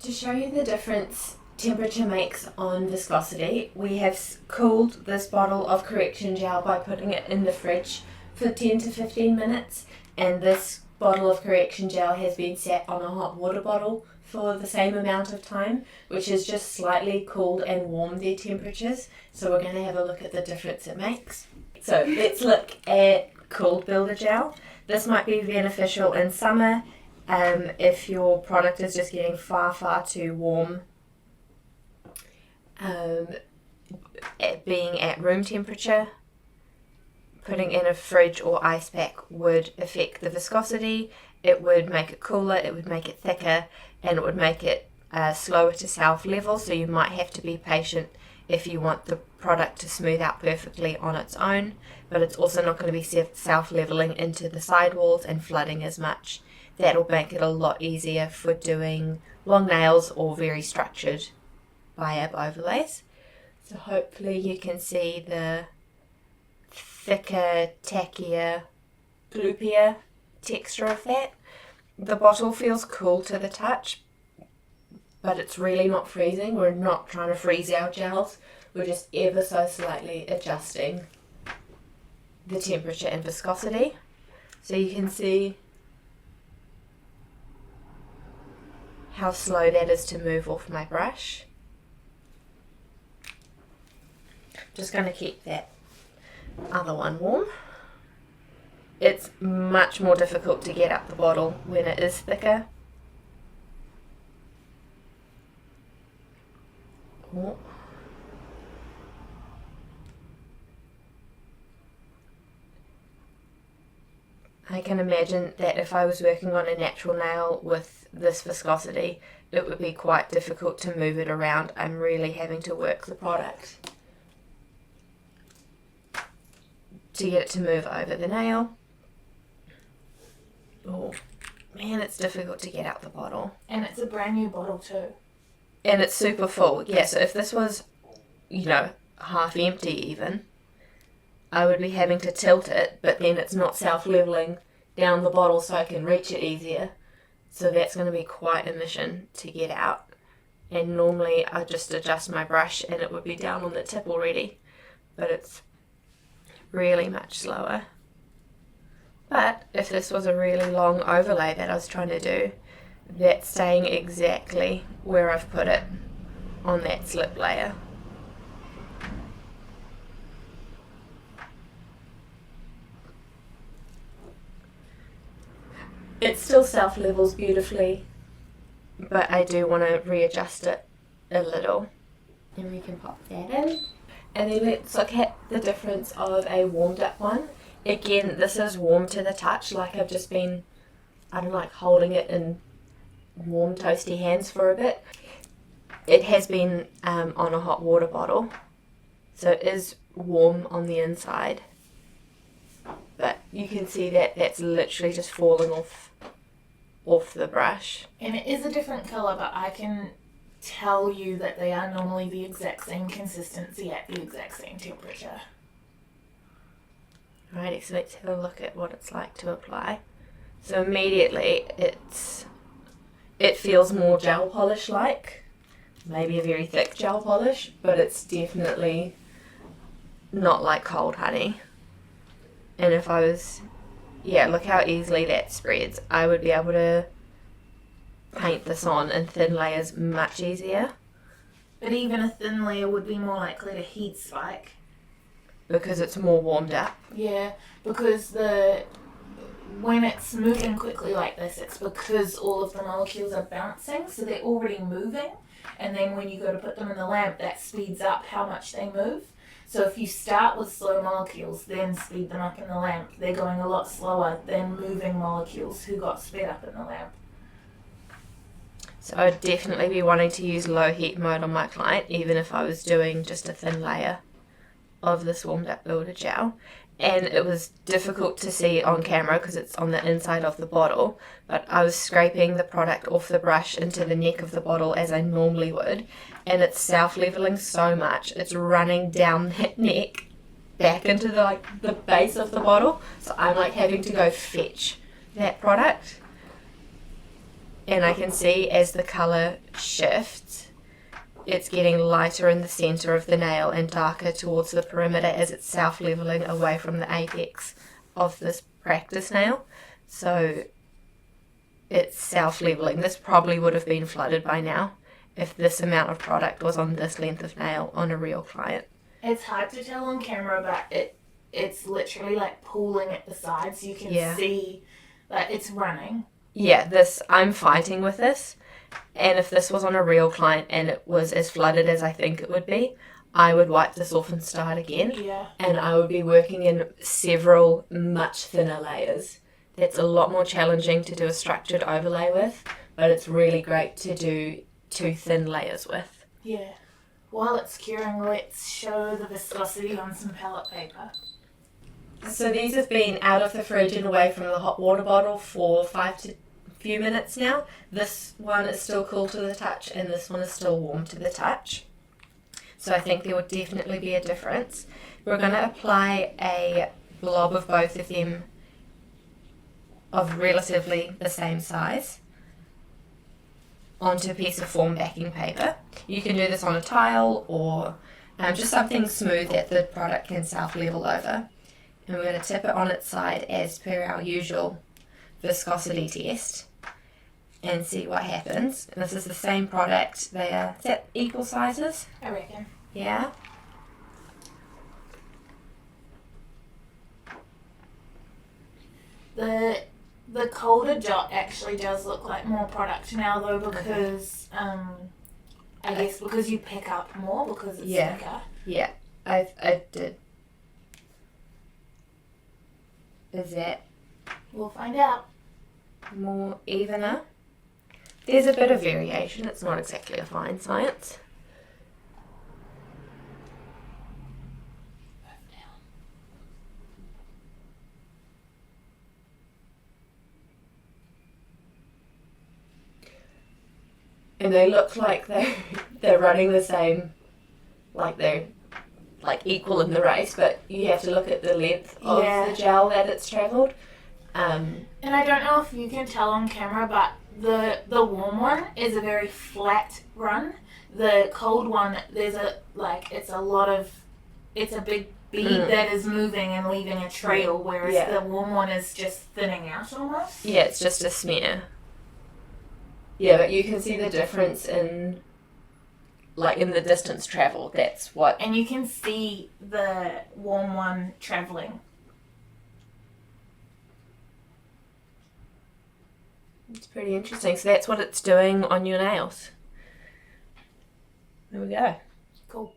To show you the difference temperature makes on viscosity, we have cooled this bottle of correction gel by putting it in the fridge for 10 to 15 minutes, and this bottle of correction gel has been sat on a hot water bottle for the same amount of time, which has just slightly cooled and warmed their temperatures. So we're going to have a look at the difference it makes. So let's look at cooled builder gel. This might be beneficial in summer if your product is just getting far too warm. Being at room temperature, putting in a fridge or ice pack would affect the viscosity. It would make it cooler, it would make it thicker, and it would make it slower to self-level, so you might have to be patient if you want the product to smooth out perfectly on its own, but it's also not going to be self-leveling into the sidewalls and flooding as much. That'll make it a lot easier for doing long nails or very structured BIAB overlays. So hopefully you can see the thicker, tackier, gloopier texture of that. The bottle feels cool to the touch, but it's really not freezing. We're not trying to freeze our gels. We're just ever so slightly adjusting the temperature and viscosity. So you can see how slow that is to move off my brush. Just going to keep that other one warm. It's much more difficult to get up the bottle when it is thicker. Oh. I can imagine that if I was working on a natural nail with this viscosity, it would be quite difficult to move it around. I'm really having to work the product to get it to move over the nail. Oh man, it's difficult to get out the bottle. And it's a brand new bottle too. And it's super full. Yeah, so if this was, half empty even, I would be having to tilt it, but then it's not self-leveling down the bottle so I can reach it easier. So that's going to be quite a mission to get out. And normally I just adjust my brush and it would be down on the tip already. But it's really much slower. But if this was a really long overlay that I was trying to do, that's staying exactly where I've put it on that slip layer. It still self-levels beautifully, but I do want to readjust it a little. And we can pop that in. And then let's look at the difference of a warmed up one. Again, this is warm to the touch, like I've just been, holding it in warm toasty hands for a bit. It has been on a hot water bottle, so it is warm on the inside. But you can see that that's literally just falling off the brush. And it is a different colour, but I can tell you that they are normally the exact same consistency at the exact same temperature. Alrighty, so let's have a look at what it's like to apply. So immediately it feels more gel polish like, maybe a very thick gel polish, but it's definitely not like cold honey. And if I was, look how easily that spreads. I would be able to paint this on in thin layers much easier. But even a thin layer would be more likely to heat spike. Because it's more warmed up. Yeah, because when it's moving quickly like this, it's because all of the molecules are bouncing, so they're already moving. And then when you go to put them in the lamp, that speeds up how much they move. So if you start with slow molecules, then speed them up in the lamp, they're going a lot slower than moving molecules who got sped up in the lamp. So I'd definitely be wanting to use low heat mode on my client, even if I was doing just a thin layer of this warmed up builder gel. And it was difficult to see on camera because it's on the inside of the bottle, but I was scraping the product off the brush into the neck of the bottle as I normally would, and it's self-leveling so much, it's running down that neck back into the base of the bottle, so I'm having to go fetch that product. And I can see as the colour shifts, it's getting lighter in the centre of the nail and darker towards the perimeter as it's self-levelling away from the apex of this practice nail. So it's self-levelling. This probably would have been flooded by now if this amount of product was on this length of nail on a real client. It's hard to tell on camera, but it's literally like pooling at the sides. You can see that it's running. Yeah, I'm fighting with this. And if this was on a real client and it was as flooded as I think it would be, I would wipe this off and start again. Yeah. And I would be working in several much thinner layers. That's a lot more challenging to do a structured overlay with, but it's really great to do 2 thin layers with. Yeah. While it's curing, let's show the viscosity on some palette paper. So these have been out of the fridge and away from the hot water bottle for 5 to few minutes now. This one is still cool to the touch and this one is still warm to the touch. So I think there would definitely be a difference. We're going to apply a blob of both of them of relatively the same size onto a piece of form backing paper. You can do this on a tile or just something smooth that the product can self-level over. And we're going to tip it on its side as per our usual viscosity test and see what happens. And this is the same product. They are, is that equal sizes? I reckon. Yeah. The colder dot actually does look like more product now though, because I guess because you pick up more because it's thicker. Yeah, I did. Is that We'll find out. more evener? There's a bit of variation. It's not exactly a fine science. And they look like they're running the same, like they're like equal in the race, but you have to look at the length of the gel that it's travelled. And I don't know if you can tell on camera, but the warm one is a very flat run. The cold one, it's a big bead that is moving and leaving a trail, whereas the warm one is just thinning out almost. Yeah, it's just a smear. Yeah, but you can see the difference in the distance travelled. That's what. And you can see the warm one travelling. It's pretty interesting. So that's what it's doing on your nails. There we go. Cool.